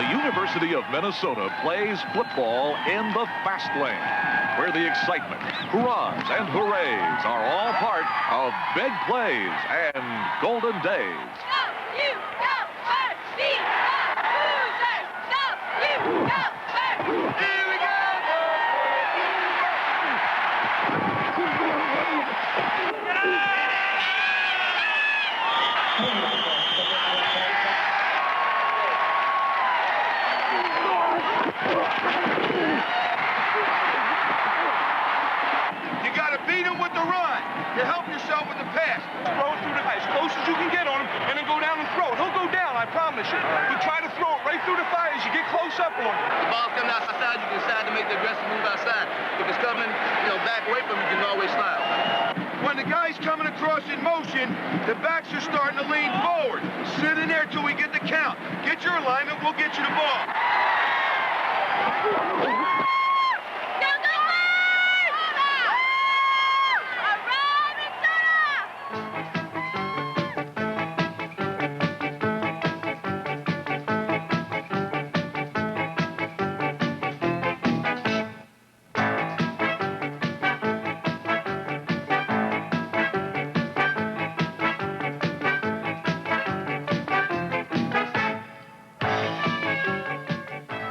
The University of Minnesota plays football in the fast lane, where the excitement, hurrahs, and hoorays are all part of big plays and golden days. Here we go! You got to beat him with the run to help yourself with the pass. Throw it through the as close as you can get on him, and then go down and throw it. He'll go down, I promise you. But try to throw it right through the fire as you get close up on him. The ball's coming outside, you can decide to make the aggressive move outside. If it's coming, back away from you, you can always slide. When the guy's coming across in motion, the backs are starting to lean forward. Sit in there till we get the count. Get your alignment, we'll get you the ball.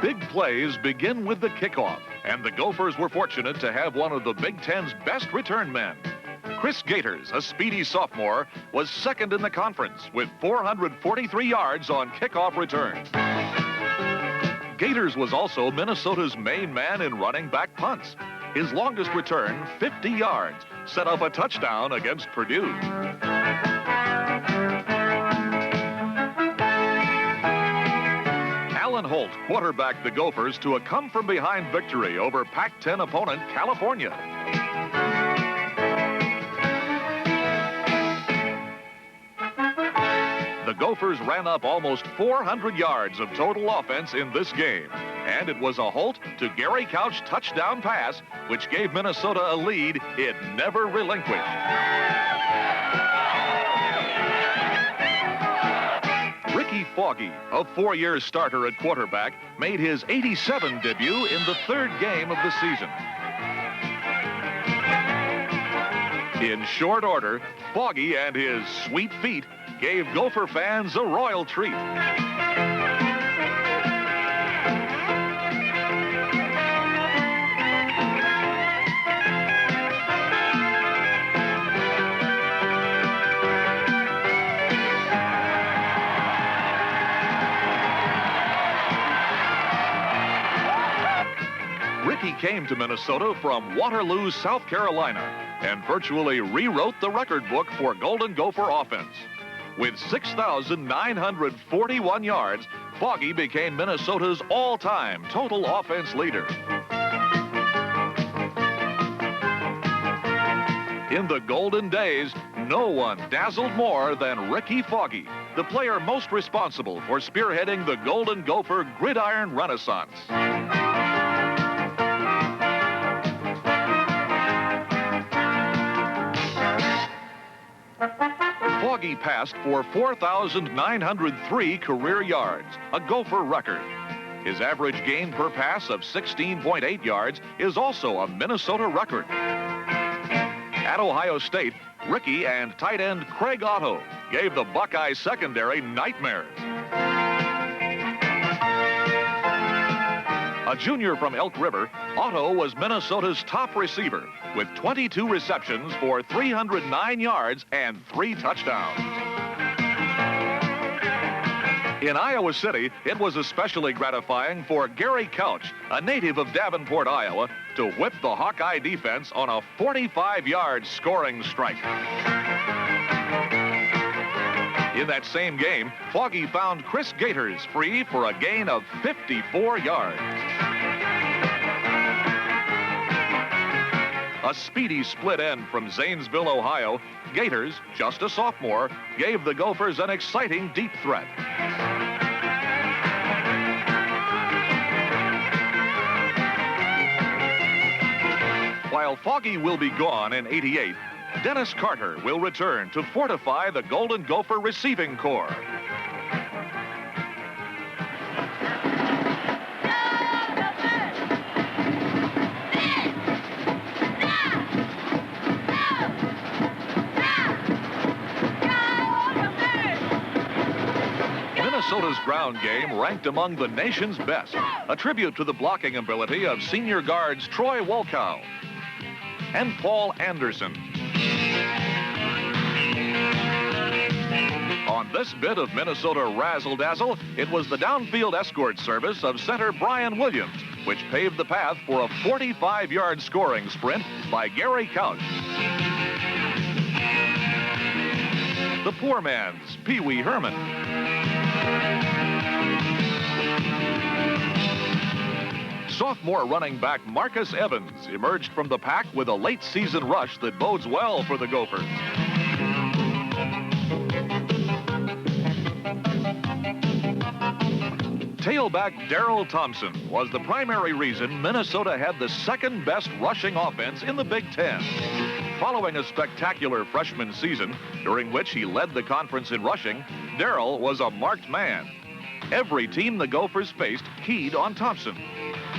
Big plays begin with the kickoff, and the Gophers were fortunate to have one of the Big Ten's best return men. Chris Gators, a speedy sophomore, was second in the conference with 443 yards on kickoff returns. Gators was also Minnesota's main man in running back punts. His longest return, 50 yards, set up a touchdown against Purdue. Holt quarterbacked the Gophers to a come-from-behind victory over Pac-10 opponent California. The Gophers ran up almost 400 yards of total offense in this game, and it was a Holt to Gary Couch touchdown pass, which gave Minnesota a lead it never relinquished. Ricky Foggie, a four-year starter at quarterback, made his 87 debut in the third game of the season. In short order, Foggie and his sweet feet gave Gopher fans a royal treat. Ricky came to Minnesota from Waterloo, South Carolina, and virtually rewrote the record book for Golden Gopher offense. With 6,941 yards, Foggie became Minnesota's all-time total offense leader. In the golden days, no one dazzled more than Ricky Foggie, the player most responsible for spearheading the Golden Gopher gridiron renaissance. Foggie passed for 4,903 career yards, a Gopher record. His average gain per pass of 16.8 yards is also a Minnesota record. At Ohio State, Ricky and tight end Craig Otto gave the Buckeye secondary nightmares. A junior from Elk River, Otto was Minnesota's top receiver with 22 receptions for 309 yards and 3 touchdowns. In Iowa City, it was especially gratifying for Gary Couch, a native of Davenport, Iowa, to whip the Hawkeye defense on a 45-yard scoring strike. In that same game, Foggie found Chris Gators free for a gain of 54 yards. A speedy split end from Zanesville, Ohio, Gators, just a sophomore, gave the Gophers an exciting deep threat. While Foggie will be gone in '88, Dennis Carter will return to fortify the Golden Gopher receiving corps. Minnesota's ground game ranked among the nation's best, a tribute to the blocking ability of senior guards Troy Wolkow and Paul Anderson. On this bit of Minnesota razzle-dazzle, it was the downfield escort service of center Brian Williams, which paved the path for a 45-yard scoring sprint by Gary Couch. The poor man's Pee Wee Herman. Sophomore running back Marcus Evans emerged from the pack with a late season rush that bodes well for the Gophers. Tailback Darrell Thompson was the primary reason Minnesota had the second best rushing offense in the Big Ten. Following a spectacular freshman season, during which he led the conference in rushing, Darrell was a marked man. Every team the Gophers faced keyed on Thompson.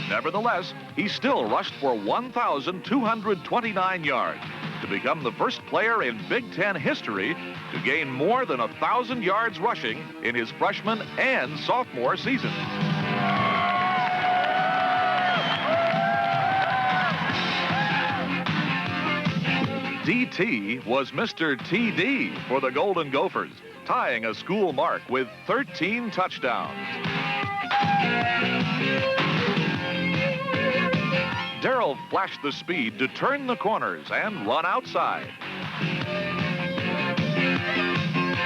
Nevertheless, he still rushed for 1,229 yards to become the first player in Big Ten history to gain more than 1,000 yards rushing in his freshman and sophomore season. DT was Mr. TD for the Golden Gophers, tying a school mark with 13 touchdowns. Darrell flashed the speed to turn the corners and run outside.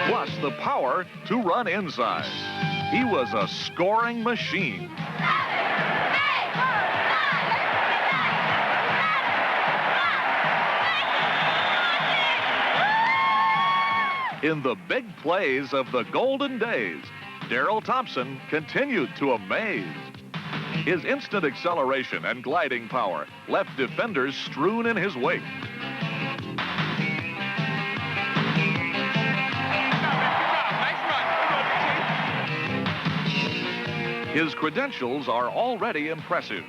Plus the power to run inside. He was a scoring machine. In the big plays of the Golden Days, Darrell Thompson continued to amaze. His instant acceleration and gliding power left defenders strewn in his wake. His credentials are already impressive.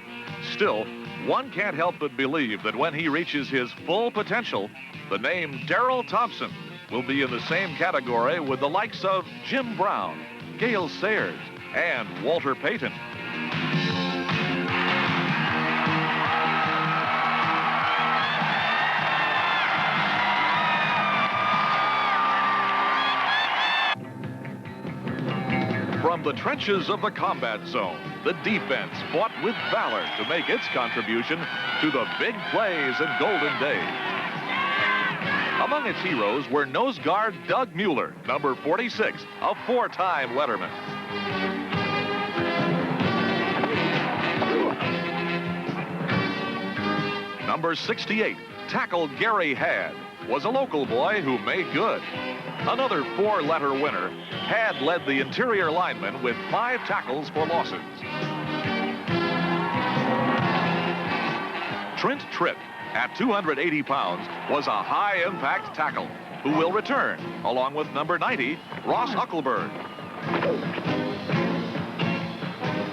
Still, one can't help but believe that when he reaches his full potential, the name Darrell Thompson will be in the same category with the likes of Jim Brown, Gale Sayers, and Walter Payton. From the trenches of the combat zone, the defense fought with valor to make its contribution to the big plays and Golden Days. Among its heroes were nose guard Doug Mueller, number 46, a four-time Letterman. Number 68, tackle Gary Had, was a local boy who made good. Another four-letter winner, Had led the interior linemen with 5 tackles for losses. Trent Tripp, at 280 pounds, was a high-impact tackle who will return, along with number 90, Ross Huckelberg.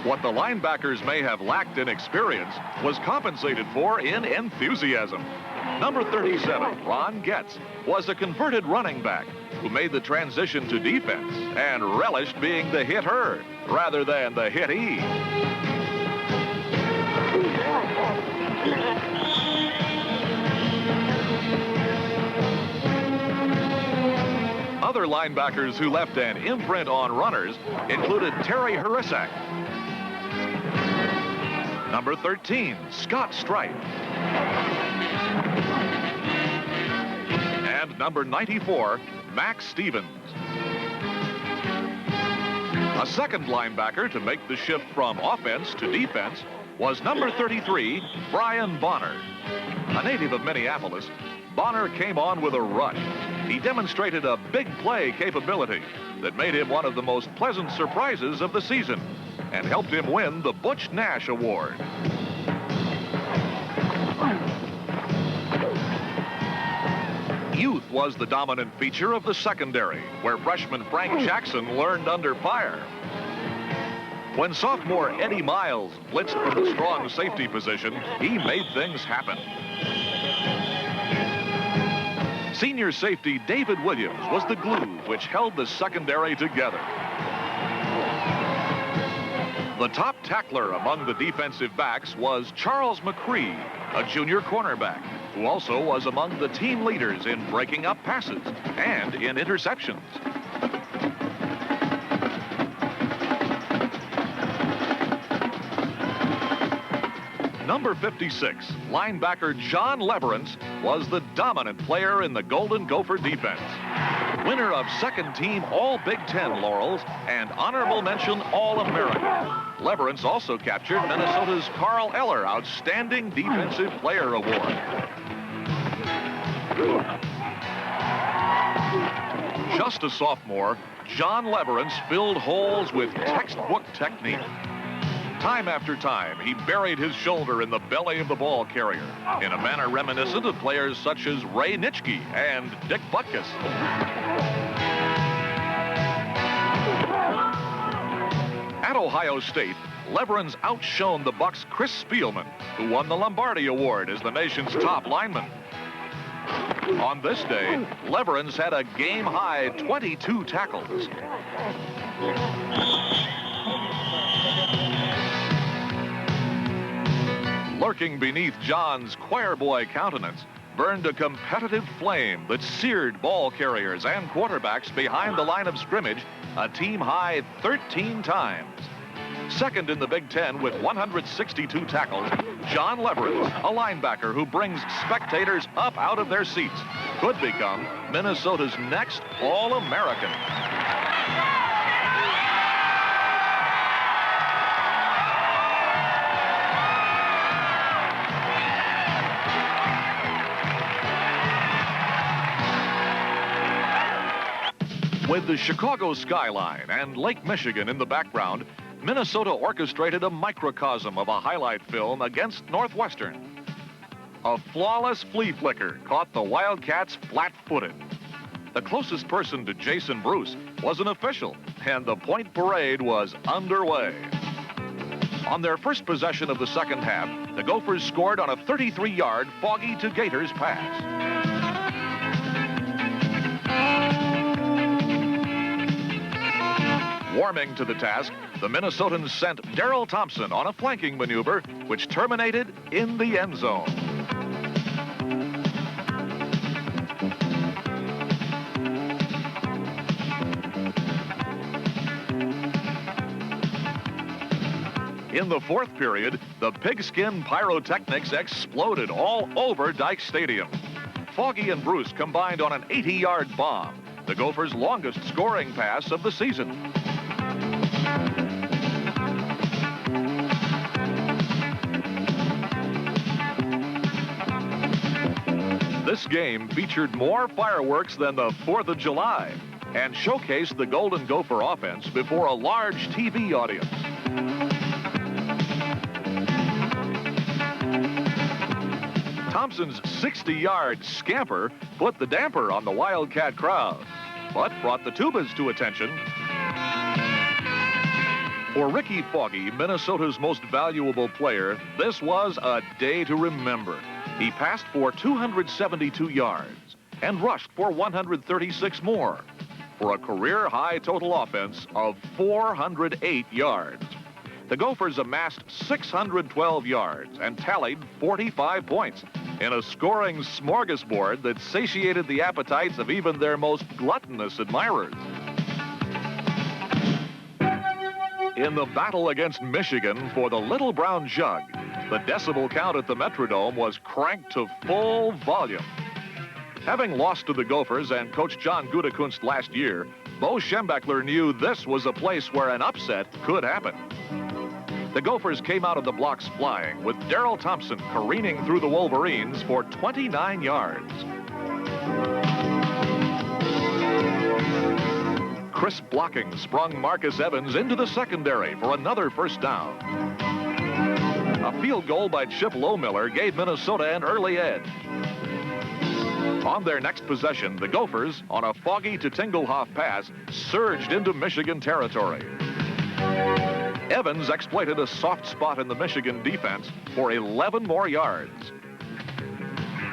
What the linebackers may have lacked in experience was compensated for in enthusiasm. Number 37, Ron Getz, was a converted running back who made the transition to defense and relished being the hitter rather than the hittee. Other linebackers who left an imprint on runners included Terry Harisak, number 13, Scott Stripe, and number 94, Max Stevens. A second linebacker to make the shift from offense to defense was number 33, Brian Bonner. A native of Minneapolis, Bonner came on with a rush. He demonstrated a big play capability that made him one of the most pleasant surprises of the season and helped him win the Butch Nash Award. Youth was the dominant feature of the secondary, where freshman Frank Jackson learned under fire. When sophomore Eddie Miles blitzed from the strong safety position, he made things happen. Senior safety David Williams was the glue which held the secondary together. The top tackler among the defensive backs was Charles McCree, a junior cornerback, who also was among the team leaders in breaking up passes and in interceptions. Number 56, linebacker John Leverance, was the dominant player in the Golden Gopher defense. Winner of second-team All-Big Ten laurels and honorable mention All-American. Leverance also captured Minnesota's Carl Eller Outstanding Defensive Player Award. Just a sophomore, John Leverance filled holes with textbook technique. Time after time, he buried his shoulder in the belly of the ball carrier in a manner reminiscent of players such as Ray Nitschke and Dick Butkus. At Ohio State, Leverance outshone the Bucs' Chris Spielman, who won the Lombardi Award as the nation's top lineman. On this day, Leverance had a game-high 22 tackles. Lurking beneath John's choir boy countenance burned a competitive flame that seared ball carriers and quarterbacks behind the line of scrimmage a team-high 13 times. Second in the Big Ten with 162 tackles, John Leverance, a linebacker who brings spectators up out of their seats, could become Minnesota's next All-American. With the Chicago skyline and Lake Michigan in the background, Minnesota orchestrated a microcosm of a highlight film against Northwestern. A flawless flea flicker caught the Wildcats flat-footed. The closest person to Jason Bruce was an official, and the point parade was underway. On their first possession of the second half, the Gophers scored on a 33-yard Foggie to Gators pass. Warming to the task, the Minnesotans sent Darrell Thompson on a flanking maneuver, which terminated in the end zone. In the fourth period, the pigskin pyrotechnics exploded all over Dike Stadium. Foggie and Bruce combined on an 80-yard bomb, the Gophers' longest scoring pass of the season. This game featured more fireworks than the 4th of July and showcased the Golden Gopher offense before a large TV audience. Thompson's 60-yard scamper put the damper on the Wildcat crowd, but brought the Tubas to attention. For Ricky Foggie, Minnesota's most valuable player, this was a day to remember. He passed for 272 yards and rushed for 136 more, for a career-high total offense of 408 yards. The Gophers amassed 612 yards and tallied 45 points in a scoring smorgasbord that satiated the appetites of even their most gluttonous admirers. In the battle against Michigan for the Little Brown Jug, the decibel count at the Metrodome was cranked to full volume. Having lost to the Gophers and Coach John Gutekunst last year, Bo Schembechler knew this was a place where an upset could happen. The Gophers came out of the blocks flying, with Darrell Thompson careening through the Wolverines for 29 yards. Crisp blocking sprung Marcus Evans into the secondary for another first down. A field goal by Chip Lohmiller gave Minnesota an early edge. On their next possession, the Gophers, on a Foggie to Tingelhoff pass, surged into Michigan territory. Evans exploited a soft spot in the Michigan defense for 11 more yards.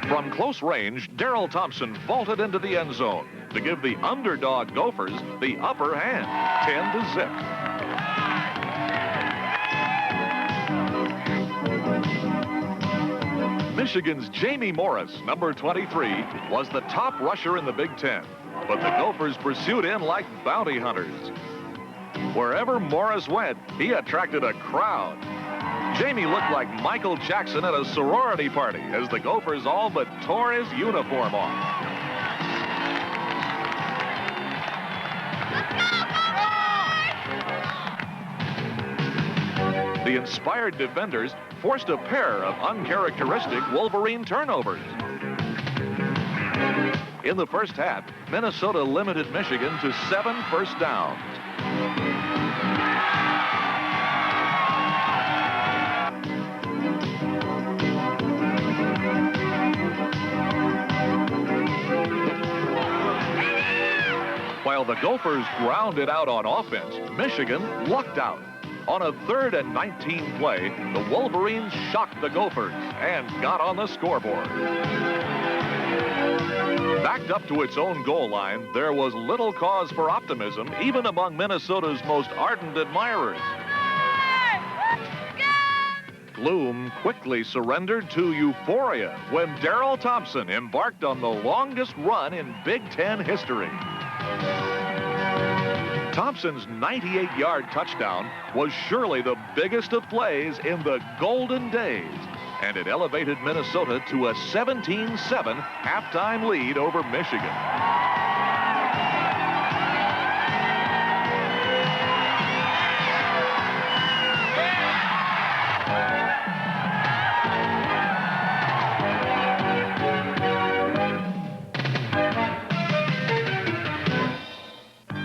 From close range, Darrell Thompson vaulted into the end zone to give the underdog Gophers the upper hand, 10-0. Michigan's Jamie Morris, number 23, was the top rusher in the Big Ten, but the Gophers pursued him like bounty hunters. Wherever Morris went, he attracted a crowd. Jamie looked like Michael Jackson at a sorority party as the Gophers all but tore his uniform off. The inspired defenders forced a pair of uncharacteristic Wolverine turnovers. In the first half, Minnesota limited Michigan to 7 first downs. While the Gophers grounded out on offense, Michigan lucked out. On a 3rd and 19 play, the Wolverines shocked the Gophers and got on the scoreboard. Backed up to its own goal line, there was little cause for optimism, even among Minnesota's most ardent admirers. Gloom quickly surrendered to euphoria when Darrell Thompson embarked on the longest run in Big Ten history. Thompson's 98-yard touchdown was surely the biggest of plays in the Golden Days, and it elevated Minnesota to a 17-7 halftime lead over Michigan.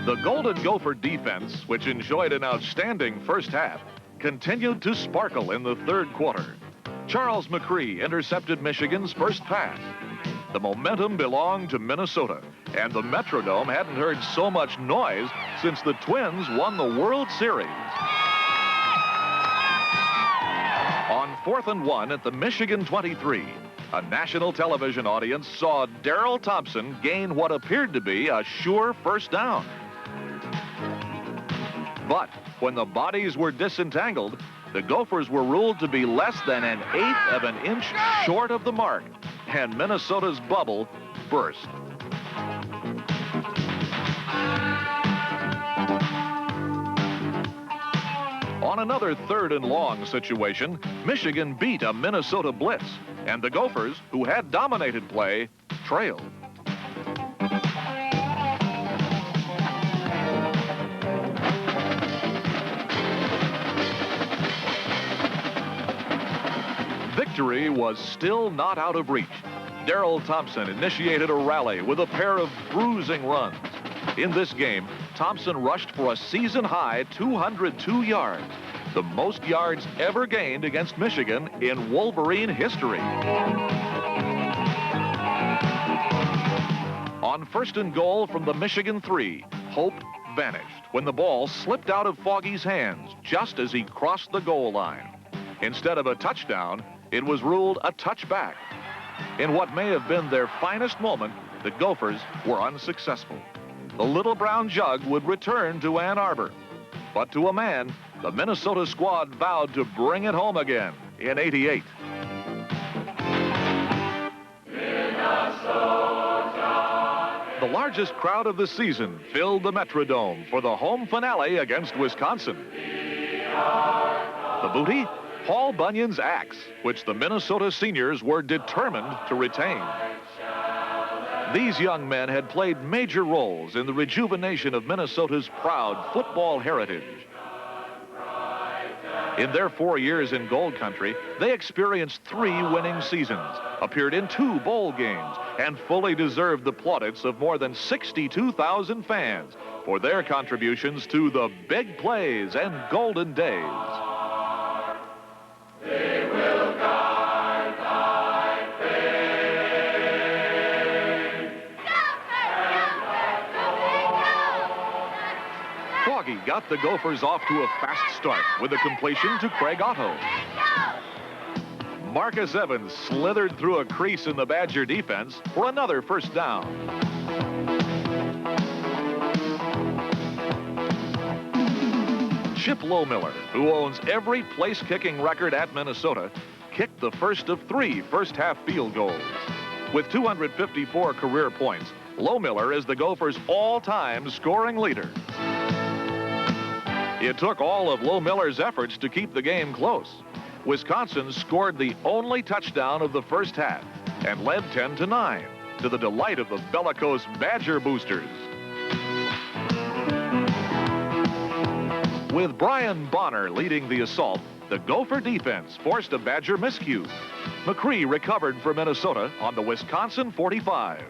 The Golden Gopher defense, which enjoyed an outstanding first half, continued to sparkle in the 3rd quarter. Charles McCree intercepted Michigan's first pass. The momentum belonged to Minnesota, and the Metrodome hadn't heard so much noise since the Twins won the World Series. On 4th and 1 at the Michigan 23, a national television audience saw Darrell Thompson gain what appeared to be a sure first down. But when the bodies were disentangled, the Gophers were ruled to be less than 1/8 of an inch short of the mark, and Minnesota's bubble burst. On another 3rd and long situation, Michigan beat a Minnesota blitz, and the Gophers, who had dominated play, trailed. Victory was still not out of reach. Darrell Thompson initiated a rally with a pair of bruising runs. In this game, Thompson rushed for a season-high 202 yards, the most yards ever gained against Michigan in Wolverine history. On 1st and goal from the Michigan 3, hope vanished when the ball slipped out of Foggie's hands just as he crossed the goal line. Instead of a touchdown, it was ruled a touchback. In what may have been their finest moment, the Gophers were unsuccessful. The Little Brown Jug would return to Ann Arbor. But to a man, the Minnesota squad vowed to bring it home again in '88. The largest crowd of the season filled the Metrodome for the home finale against Wisconsin. The booty? Paul Bunyan's axe, which the Minnesota seniors were determined to retain. These young men had played major roles in the rejuvenation of Minnesota's proud football heritage. In their 4 years in Gold Country, they experienced 3 winning seasons, appeared in 2 bowl games, and fully deserved the plaudits of more than 62,000 fans for their contributions to the big plays and golden days. They will guard thy fame. Foggie got the Gophers off to a fast start with a completion to Craig Otto. Marcus Evans slithered through a crease in the Badger defense for another first down. Chip Lohmiller, who owns every place-kicking record at Minnesota, kicked the first of 3 first-half field goals. With 254 career points, Lohmiller is the Gophers' all-time scoring leader. It took all of Lohmiller's efforts to keep the game close. Wisconsin scored the only touchdown of the first half and led 10-9, to the delight of the bellicose Badger boosters. With Brian Bonner leading the assault, the Gopher defense forced a Badger miscue. McCree recovered for Minnesota on the Wisconsin 45.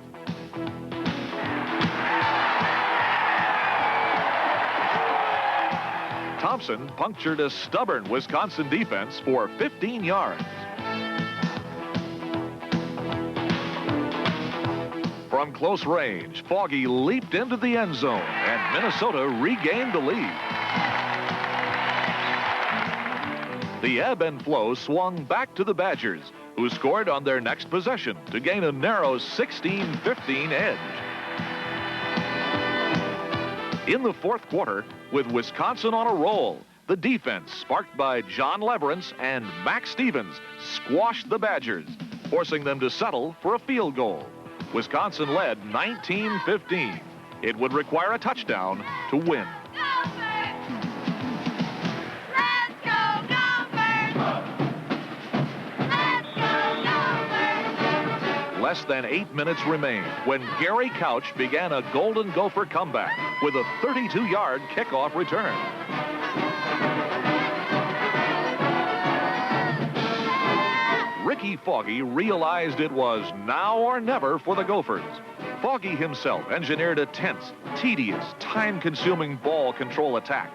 Thompson punctured a stubborn Wisconsin defense for 15 yards. From close range, Foggie leaped into the end zone, and Minnesota regained the lead. The ebb and flow swung back to the Badgers, who scored on their next possession to gain a narrow 16-15 edge. In the fourth quarter, with Wisconsin on a roll, the defense, sparked by John Leverance and Max Stevens, squashed the Badgers, forcing them to settle for a field goal. Wisconsin led 19-15. It would require a touchdown to win. Less than 8 minutes remained when Gary Couch began a Golden Gopher comeback with a 32-yard kickoff return. Ricky Foggie realized it was now or never for the Gophers. Foggie himself engineered a tense, tedious, time-consuming ball control attack.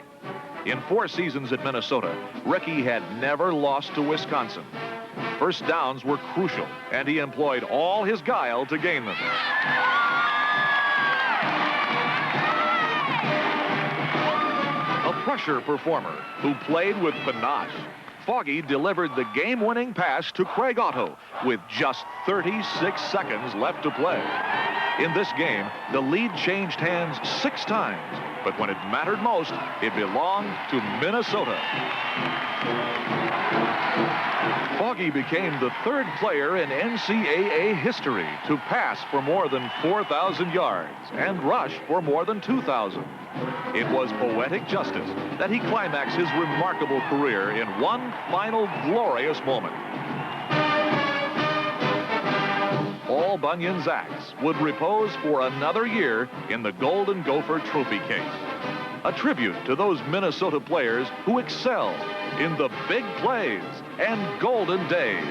In 4 seasons at Minnesota, Ricky had never lost to Wisconsin. First downs were crucial, and he employed all his guile to gain them. A pressure performer who played with panache, Foggie delivered the game-winning pass to Craig Otto with just 36 seconds left to play. In this game, the lead changed hands 6 times, but when it mattered most, it belonged to Minnesota. Foggie became the 3rd player in NCAA history to pass for more than 4,000 yards and rush for more than 2,000. It was poetic justice that he climaxed his remarkable career in one final glorious moment. All Bunyan's acts would repose for another year in the Golden Gopher trophy case. A tribute to those Minnesota players who excelled in the big plays and golden days.